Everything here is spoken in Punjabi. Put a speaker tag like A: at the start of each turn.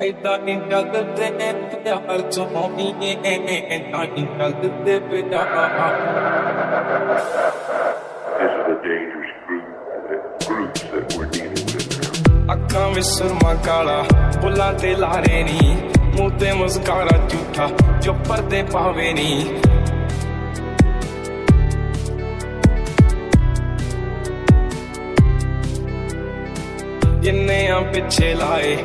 A: ਏਦਾਂ ਨੀ ਚੱਲਦੇ ਪਿਆਰ ਚੋਣੀਏ, ਏਦਾਂ ਨੀ ਚੱਲਦੇ ਪਿਆਰ।
B: This is a dangerous groups that we're dealing with now.
A: ਅੱਖਾਂ ਵਿੱਚ ਸੁਰਮਾ ਕਾਲਾ, ਬੁੱਲਾਂ ਤੇ ਲਾਰੇ ਨੀ, ਮੂੰਹ ਤੇ ਮੁਸਕਾਰਾ ਝੂਠਾ ਜੋ ਪਰਦੇ ਪਾਵੇ ਨੀ। ਜਿੰਨੇ ਆ ਪਿੱਛੇ ਲਾਏ